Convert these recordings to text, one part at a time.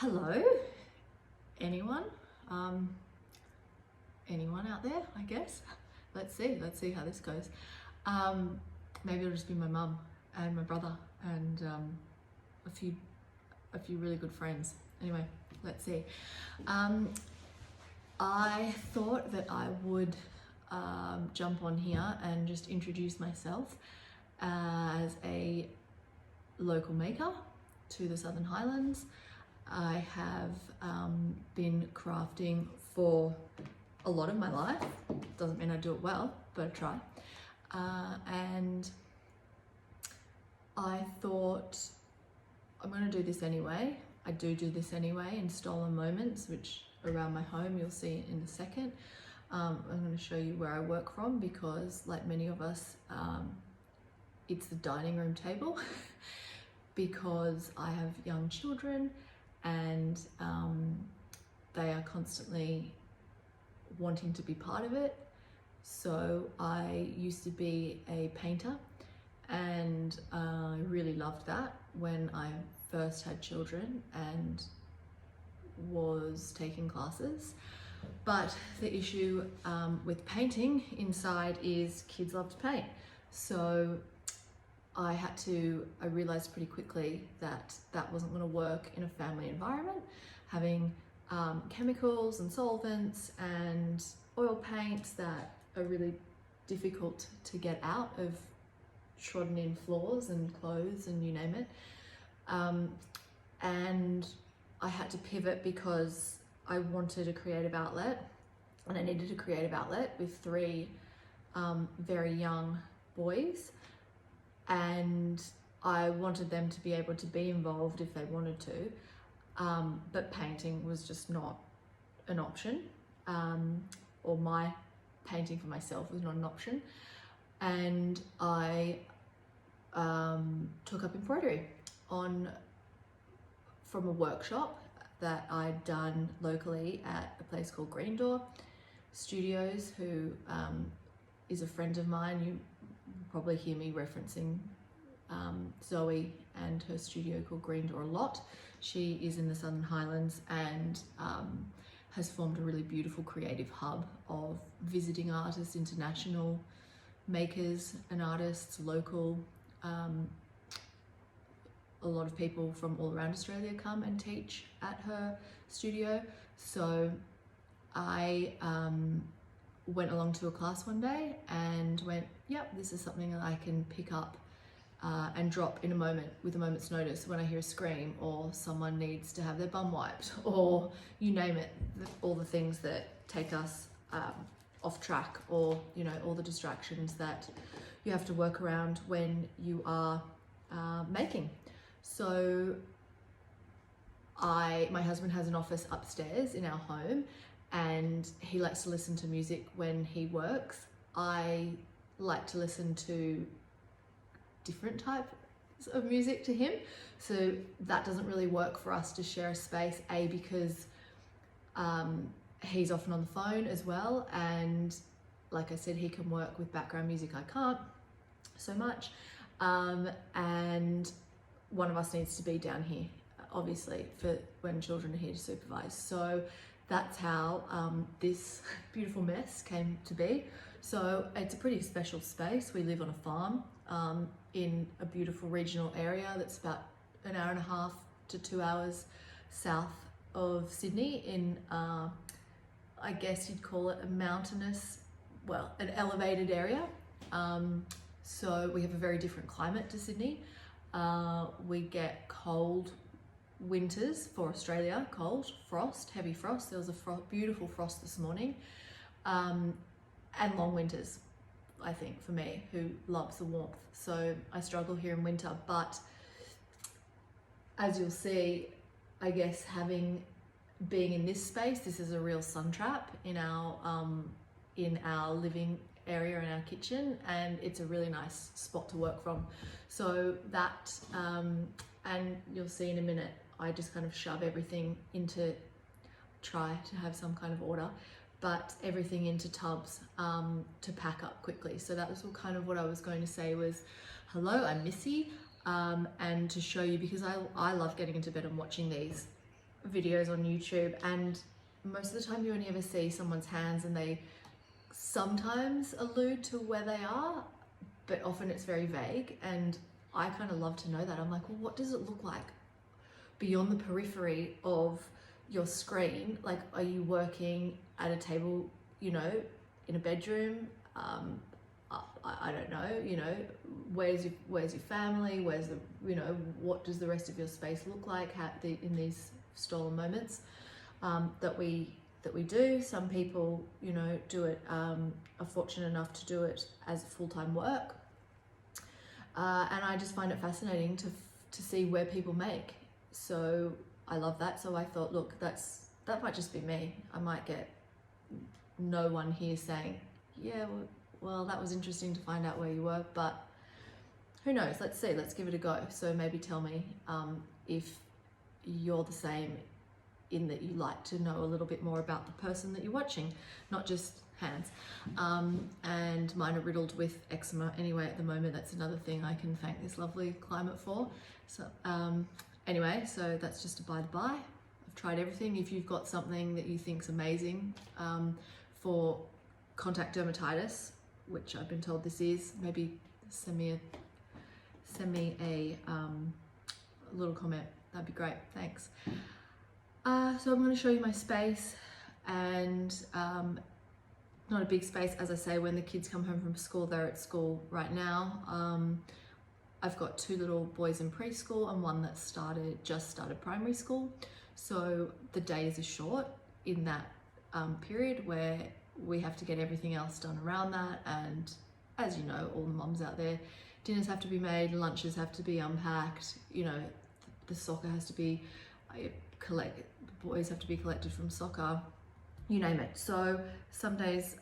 Hello, anyone? Anyone out there, I guess? Let's see how this goes. Maybe it'll just be my mum and my brother and a few really good friends. Anyway, let's see. I thought that I would jump on here and just introduce myself as a local maker to the Southern Highlands. I have been crafting for a lot of my life. Doesn't mean I do it well, but I try. And I thought I'm going to do this anyway. I do this anyway in stolen moments, which around my home you'll see in a second. I'm going to show you where I work from because, like many of us, it's the dining room table because I have young children and they are constantly wanting to be part of it. So I used to be a painter and I really loved that when I first had children and was taking classes. But the issue with painting inside is kids love to paint. So I realized pretty quickly that that wasn't going to work in a family environment. Having chemicals and solvents and oil paints that are really difficult to get out of trodden in floors and clothes and you name it. And I had to pivot because I wanted a creative outlet and I needed a creative outlet with three very young boys. And I wanted them to be able to be involved if they wanted to, but painting was just not an option, or my painting for myself was not an option. And I took up embroidery from a workshop that I'd done locally at a place called Green Door Studios, who is a friend of mine. You probably hear me referencing Zoe and her studio called Green Door a lot. She is in the Southern Highlands and has formed a really beautiful creative hub of visiting artists, international makers and artists, local. A lot of people from all around Australia come and teach at her studio. So I went along to a class one day and went, yep, this is something that I can pick up and drop in a moment, with a moment's notice, when I hear a scream or someone needs to have their bum wiped or you name it, all the things that take us off track, or all the distractions that you have to work around when you are making. So my husband has an office upstairs in our home and he likes to listen to music when he works. I like to listen to different types of music to him. So that doesn't really work for us to share a space, because he's often on the phone as well. And like I said, he can work with background music. I can't so much. And one of us needs to be down here, obviously, for when children are here to supervise. So that's how this beautiful mess came to be. So it's a pretty special space. We live on a farm in a beautiful regional area that's about an hour and a half to 2 hours south of Sydney in, I guess you'd call it a mountainous, well, an elevated area. So we have a very different climate to Sydney. We get cold winters for Australia, cold, frost, heavy frost. There was a beautiful frost this morning, and long winters, I think, for me, who loves the warmth. So I struggle here in winter, but as you'll see, I guess being in this space, this is a real sun trap in our living area, in our kitchen, and it's a really nice spot to work from. So that, and you'll see in a minute, I just kind of shove everything try to have some kind of order, but everything into tubs to pack up quickly. So that was kind of what I was going to say was, hello, I'm Missy, and to show you, because I love getting into bed and watching these videos on YouTube, and most of the time you only ever see someone's hands, and they sometimes allude to where they are, but often it's very vague. And I kind of love to know that. I'm like, well, what does it look like beyond the periphery of your screen? Like, are you working at a table, you know, in a bedroom? I don't know, you know, where's your family? Where's the, you know, what does the rest of your space look like in these stolen moments that we do? Some people, you know, do it, are fortunate enough to do it as full-time work, and I just find it fascinating to see where people make. So I love that. So I thought, look, that might just be me. I might get no one here saying, yeah, well, that was interesting to find out where you were, but who knows? Let's see, let's give it a go. So maybe tell me if you're the same, in that you like to know a little bit more about the person that you're watching, not just hands. And mine are riddled with eczema anyway at the moment. That's another thing I can thank this lovely climate for. So anyway, so that's just a by the by. I've tried everything. If you've got something that you think's amazing for contact dermatitis, which I've been told this is, maybe send me a little comment. That'd be great. Thanks. So I'm going to show you my space, and not a big space, as I say. When the kids come home from school, they're at school right now. I've got 2 little boys in preschool and one that just started primary school. So the days are short in that period where we have to get everything else done around that. And as you know, all the mums out there, dinners have to be made, lunches have to be unpacked, you know, the soccer has to be the boys have to be collected from soccer, you name it. So some days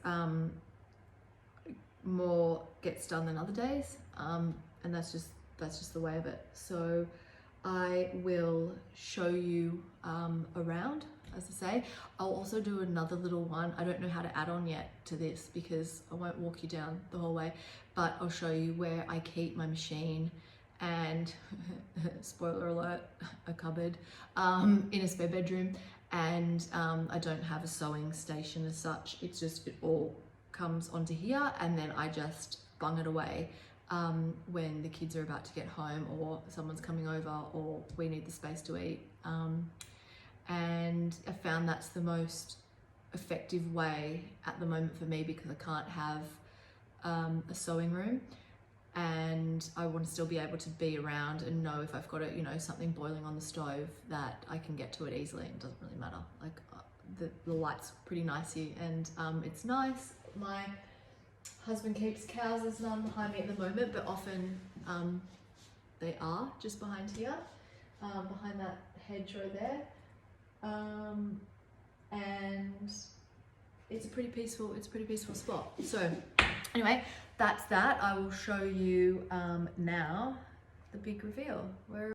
more gets done than other days, and that's just the way of it. So I will show you around, as I say. I'll also do another little one. I don't know how to add on yet to this because I won't walk you down the whole way, but I'll show you where I keep my machine and spoiler alert, a cupboard in a spare bedroom. And I don't have a sewing station as such. It's just, it all comes onto here, and then I just bung it away when the kids are about to get home, or someone's coming over, or we need the space to eat. And I found that's the most effective way at the moment for me, because I can't have a sewing room, and I want to still be able to be around and know if I've got you know, something boiling on the stove, that I can get to it easily. It doesn't really matter. Like the light's pretty nice here, and it's nice. My husband keeps cows. There's none behind me at the moment, but often they are just behind here, behind that hedgerow there. And it's a pretty peaceful spot. So anyway, that's that. I will show you now the big reveal.